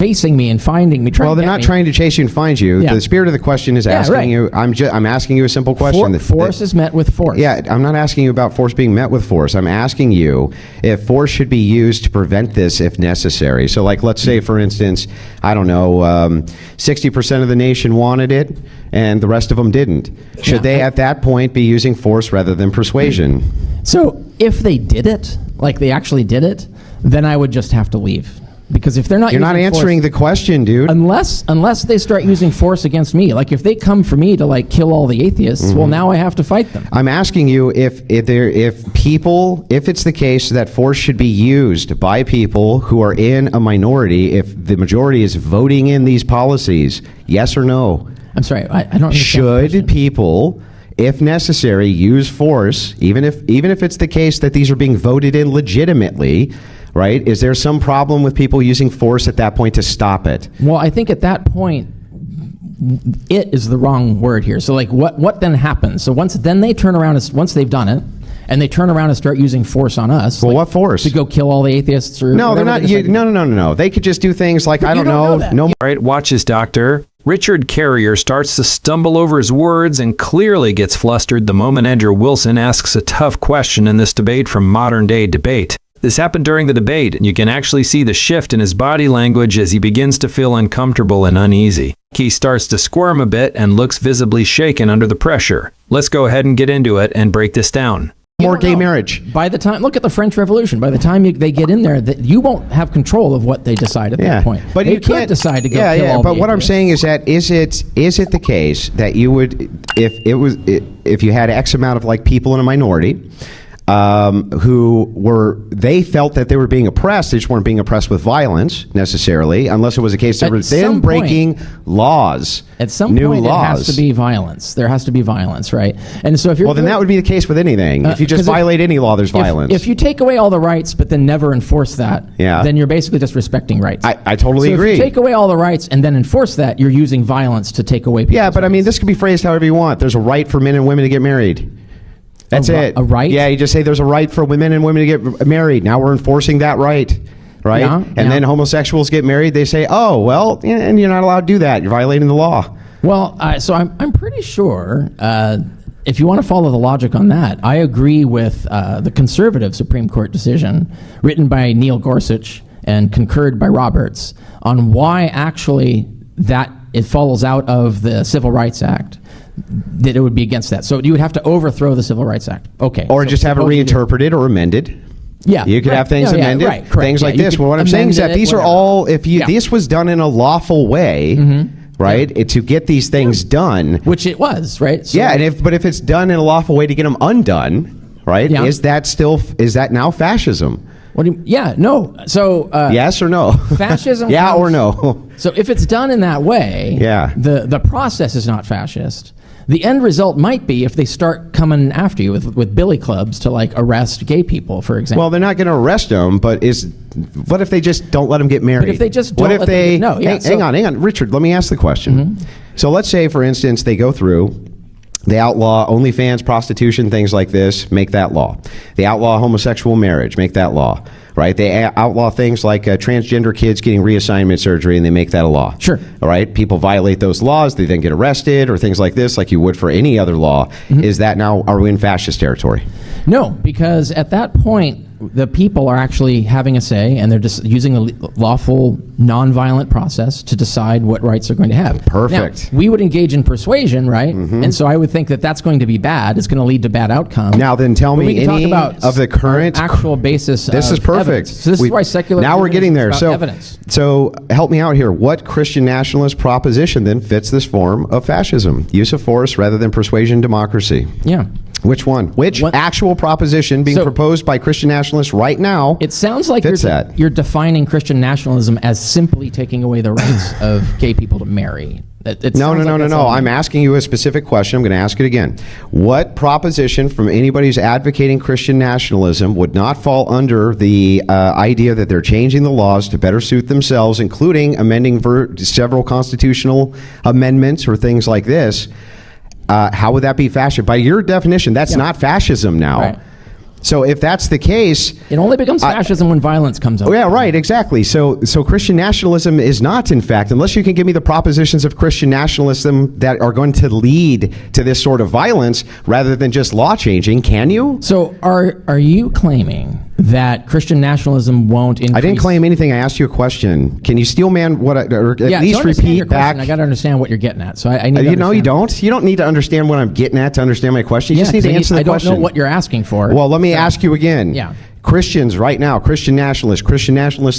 chasing me and finding me. Well, they're not trying to chase you and find you. The spirit of the question is asking you. I'm asking you a simple question. Force is met with force. Yeah, I'm not asking you about force being met with force. I'm asking you if force should be used to prevent this if necessary. So, like, let's say, for instance, I don't know, 60% of the nation wanted it, and the rest of them didn't. Should they, at that point, be using force rather than persuasion? So, if they did it, like they actually did it, then I would just have to leave. Because if they're not, you're not answering the question, dude. Unless they start using force against me, like if they come for me to like kill all the atheists, well, now I have to fight them. I'm asking you if it's the case that force should be used by people who are in a minority, if the majority is voting in these policies, yes or no? I'm sorry, I don't understand. Should people, if necessary, use force, even if it's the case that these are being voted in legitimately? Right? Is there some problem with people using force at that point to stop it? Well, I think at that point, it is the wrong word here. So, like, what then happens? So once they turn around, once they've done it, and they turn around and start using force on us. Well, like, what force? To go kill all the atheists? Or no, they're not. No. They could just do things like, I don't know. No. All right, watch this, Doctor. Richard Carrier starts to stumble over his words and clearly gets flustered the moment Andrew Wilson asks a tough question in this debate from modern-day debate. This happened during the debate, and you can actually see the shift in his body language as he begins to feel uncomfortable and uneasy. He starts to squirm a bit and looks visibly shaken under the pressure. Let's go ahead and get into it and break this down. More gay marriage. By the time, look at the French Revolution. By the time they get in there, you won't have control of what they decide at that point. But they you can't decide to go kill all But the what I'm atheists. saying is that is it the case that you would, if you had X amount of like people in a minority, they felt that they were being oppressed. They just weren't being oppressed with violence necessarily, unless it was a case they were then breaking laws. At some point, it has to be violence. There has to be violence, right? And so if you're then that would be the case with anything. If you just violate any law, there's violence. If you take away all the rights, but then never enforce that, then you're basically just respecting rights. I totally agree. If you take away all the rights and then enforce that, you're using violence to take away people's rights. But I mean, this could be phrased however you want. There's a right for men and women to get married. That's it. A right? Yeah, you just say there's a right for women and women to get married. Now we're enforcing that right. Right? Yeah, and then homosexuals get married. They say, oh, well, and you're not allowed to do that. You're violating the law. Well, so I'm pretty sure, if you want to follow the logic on that, I agree with the conservative Supreme Court decision written by Neil Gorsuch and concurred by Roberts on why actually that it follows out of the Civil Rights Act. That it would be against that. So you would have to overthrow the Civil Rights Act. Okay. Or just have it reinterpreted or amended. Yeah. You could have things amended. Right, correct. Things like this. Well, what I'm saying is that these are all, this was done in a lawful way, right, to get these things done. Which it was, right? So but if it's done in a lawful way to get them undone, right, is that now fascism? What do you, no. So yes or no? Fascism. Yeah or no? So if it's done in that way, the process is not fascist. The end result might be if they start coming after you with billy clubs to like arrest gay people, for example. Well, they're not going to arrest them, but what if they just don't let them get married? But if they just don't hang on, Richard, let me ask the question. So let's say, for instance, they go through. They outlaw OnlyFans, prostitution, things like this, make that law. They outlaw homosexual marriage, make that law, right? They outlaw things like transgender kids getting reassignment surgery, and they make that a law. Sure. All right? People violate those laws, they then get arrested, or things like this, like you would for any other law. Is that now, are we in fascist territory? No, because at that point, the people are actually having a say, and they're just using a lawful, nonviolent process to decide what rights they're going to have. Perfect. Now, we would engage in persuasion, right? And so I would think that that's going to be bad. It's going to lead to bad outcomes. Now then, tell me any of the current actual basis. This is perfect. Evidence. So this is why secular. Now we're getting there. So evidence. So help me out here. What Christian nationalist proposition then fits this form of fascism? Use of force rather than persuasion, democracy. Yeah. Which one? Which actual proposition being proposed by Christian nationalists right now? It sounds like you're defining Christian nationalism as simply taking away the rights of gay people to marry. No. I'm asking you a specific question. I'm going to ask it again. What proposition from anybody who's advocating Christian nationalism would not fall under the idea that they're changing the laws to better suit themselves, including amending several constitutional amendments or things like this? How would that be fascism? By your definition, that's not fascism now. Right. So if that's the case, It only becomes fascism when violence comes up. oh yeah, right, exactly. So Christian nationalism is not, in fact, unless you can give me the propositions of Christian nationalism that are going to lead to this sort of violence rather than just law changing, can you? So are you claiming that Christian nationalism won't increase? I didn't claim anything. I asked you a question. Can you steel man what I, or at Yeah, least to understand your repeat back? question, I got to understand what you're getting at. So I need to You know, you understand. don't. You don't need to understand what I'm getting at to understand my question. You Yeah, just need 'cause to answer the I don't question. know what you're asking for. Well, let me ask you again. Yeah. Christians right now, Christian nationalist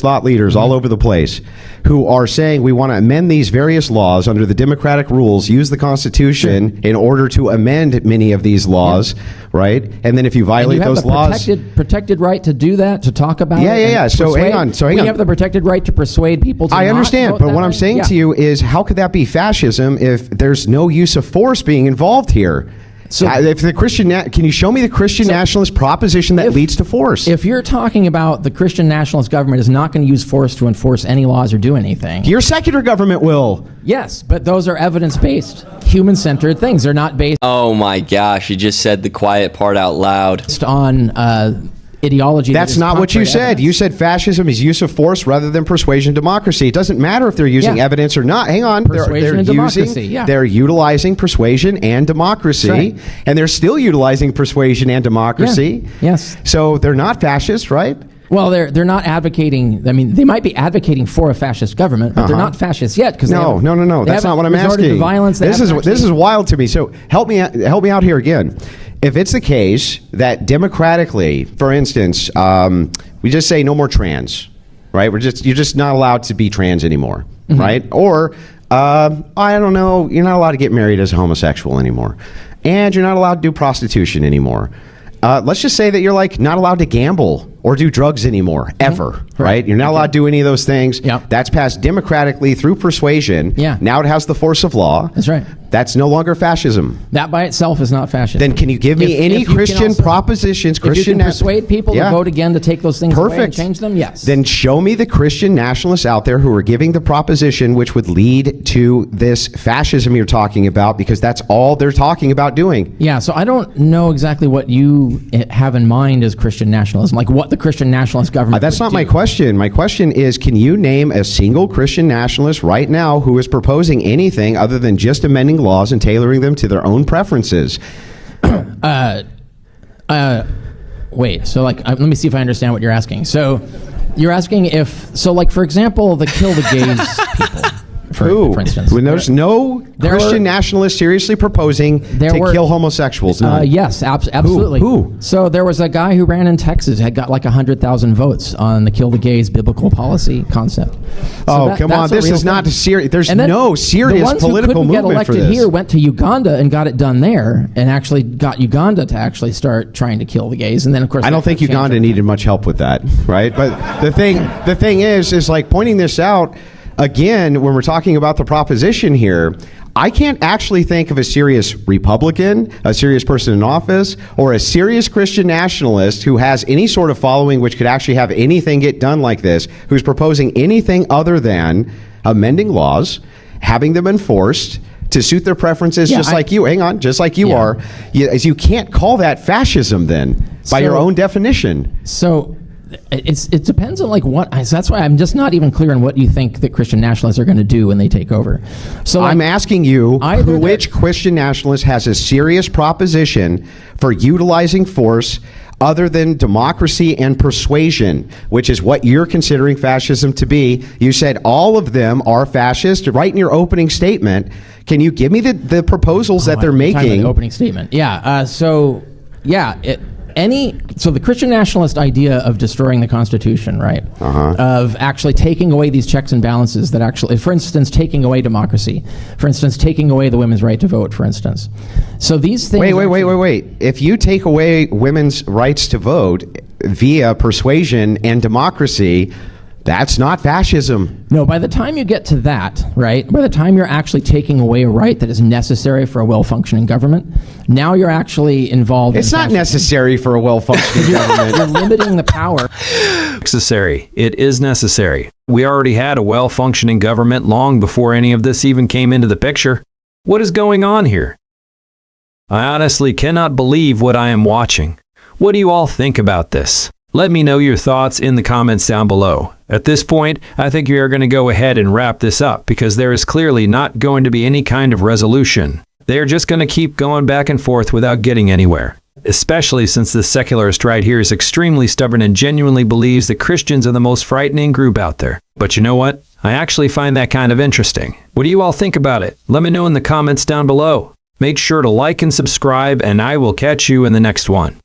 thought leaders all over the place who are saying we want to amend these various laws under the democratic rules, use the Constitution in order to amend many of these laws, right? And then if you And violate you have those the laws... protected right to do that, to talk about Yeah, it. yeah, and yeah. So hang persuade. on, so hang we on. have the protected right to persuade people to I not understand, vote but that what I'm way? saying Yeah. to you is how could that be fascism if there's no use of force being involved here? So- if the can you show me the Christian nationalist proposition that leads to force? If you're talking about the Christian nationalist government is not going to use force to enforce any laws or do anything. Your secular government will. Yes, but those are evidence-based, human-centered things. They're not based Oh my gosh, you just said the quiet part out loud. on ideology. that That's is not what you contrary to said. evidence. You said fascism is use of force rather than persuasion democracy. It doesn't matter if they're using Yeah. evidence or not. Hang on. Persuasion and democracy, yeah. They're utilizing persuasion and democracy. That's right. And they're still utilizing persuasion and democracy. Yeah. Yes. So they're not fascist, right? Well, they're not advocating. I mean, they might be advocating for a fascist government, but they're not fascists yet because No. That's not what I'm asking. Violence. This is wild to me. So help me out here again. If it's the case that democratically, for instance, we just say no more trans, right? You're just not allowed to be trans anymore, right? Or I don't know, you're not allowed to get married as a homosexual anymore, and you're not allowed to do prostitution anymore. Let's just say that you're like not allowed to gamble or do drugs anymore, ever, right? You're not allowed to do any of those things. Yep. That's passed democratically through persuasion. Yeah. Now it has the force of law. That's right. That's no longer fascism. That by itself is not fascism. Then can you give me any If you can Christian also- propositions? If you Christian can persuade people to vote again to take those things away and Perfect. change them, yes. Then show me the Christian nationalists out there who are giving the proposition which would lead to this fascism you're talking about, because that's all they're talking about doing. Yeah, so I don't know exactly what you have in mind as Christian nationalism, like what the Christian nationalist government. That's would not my do. question. My question is, can you name a single Christian nationalist right now who is proposing anything other than just amending laws and tailoring them to their own preferences? Wait, so like, let me see if I understand what you're asking. So, you're asking if, so like, for example, the kill the gays people, for instance. When there's no Christian nationalist seriously proposing to kill homosexuals. None. Yes, absolutely. Who? So there was a guy who ran in Texas, had got like 100,000 votes on the kill the gays biblical policy concept. So come on, this is not serious. There's no serious political movement get elected for this. here went to Uganda and got it done there, and actually got Uganda to actually start trying to kill the gays. And then of course I don't think Uganda needed much help with that, right? But the thing is like pointing this out again when we're talking about the proposition here. I can't actually think of a serious Republican, a serious person in office, or a serious Christian nationalist who has any sort of following which could actually have anything get done like this, who's proposing anything other than amending laws, having them enforced to suit their preferences, just like you are. You can't call that fascism then, by your own definition. So it depends on like what. So that's why I'm just not even clear on what you think that Christian nationalists are going to do when they take over. So I'm asking you, either which Christian nationalist has a serious proposition for utilizing force other than democracy and persuasion, which is what you're considering fascism to be. You said all of them are fascist right in your opening statement. Can you give me the proposals that they're making? The opening statement. Yeah. So the Christian nationalist idea of destroying the Constitution, right? Of actually taking away these checks and balances that actually, for instance, taking away democracy, for instance, taking away the women's right to vote, for instance. So these things. Wait. If you take away women's rights to vote via persuasion and democracy, that's not fascism. No, by the time you get to that, right, by the time you're actually taking away a right that is necessary for a well-functioning government, now you're actually involved It's in not fascism. necessary for a well-functioning government. You're limiting the power. Necessary. It is necessary. We already had a well-functioning government long before any of this even came into the picture. What is going on here? I honestly cannot believe what I am watching. What do you all think about this? Let me know your thoughts in the comments down below. At this point, I think we are going to go ahead and wrap this up because there is clearly not going to be any kind of resolution. They are just going to keep going back and forth without getting anywhere. Especially since this secularist right here is extremely stubborn and genuinely believes that Christians are the most frightening group out there. But you know what? I actually find that kind of interesting. What do you all think about it? Let me know in the comments down below. Make sure to like and subscribe, and I will catch you in the next one.